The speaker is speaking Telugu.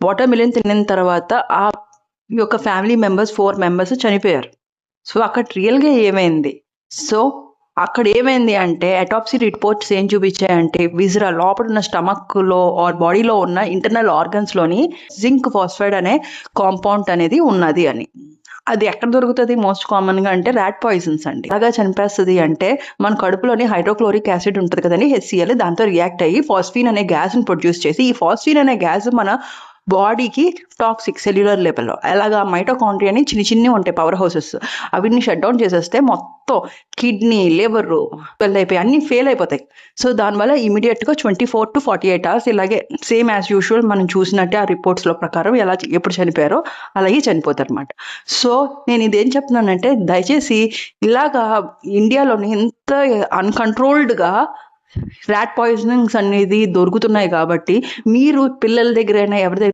వాటర్ మిలియన్ తినిన తర్వాత ఆ యొక్క ఫ్యామిలీ మెంబర్స్ 4 మెంబర్స్ చనిపోయారు. సో అక్కడ రియల్‌గా ఏమైంది? సో అక్కడ ఏమైంది అంటే అటాప్సీ రిపోర్ట్స్ ఏం చూపించాయంటే విజరా లోపలున్న స్టమక్‌లో ఆర్ బాడీలో ఉన్న ఇంటర్నల్ ఆర్గన్స్‌లోని జింక్ ఫాస్ఫైడ్ అనే కాంపౌండ్ అనేది ఉన్నది అని. అది ఎక్కడ దొరుకుతది మోస్ట్ కామన్‌గా అంటే ర్యాట్ పాయిజన్స్ అండి. ఎలాగా చంపేస్తది అంటే మన కడుపులోని హైడ్రోక్లోరిక్ యాసిడ్ ఉంటది కదండీ హెచ్‌సిఎల్ దాంతో రియాక్ట్ అయ్యి ఫాస్ఫిన్ అనే గ్యాస్‌ని ప్రొడ్యూస్ చేసి ఈ ఫాస్ఫిన్ అనే గ్యాస్ మన బాడీకి టాక్సిక్ సెల్యులర్ లెవెల్‌లో. ఎలాగా మైటోకాండ్రియా అని చిన్నవి ఉంటాయి పవర్ హౌసెస్. అవిటిని షట్ డౌన్ చేసేస్తే మొత్తం కిడ్నీ, లివరు అయిపోయి అన్నీ ఫెయిల్ అయిపోతాయి. సో దానివల్ల ఇమ్మీడియేట్‌గా 24-48 అవర్స్ ఇలాగే సేమ్ యాజ్ యూజువల్ మనం చూసినట్టే ఆ రిపోర్ట్స్‌లో ప్రకారం ఎప్పుడు చనిపోయారో అలాగే చనిపోతారనమాట. సో నేను ఇదేం చెప్తున్నానంటే దయచేసి ఇలాగా ఇండియాలోని ఇంత అన్‌కంట్రోల్డ్‌గా ర్యాట్ పాయిజనింగ్స్ అనేది దొరుకుతున్నాయి కాబట్టి మీరు పిల్లల దగ్గరైనా ఎవరి దగ్గర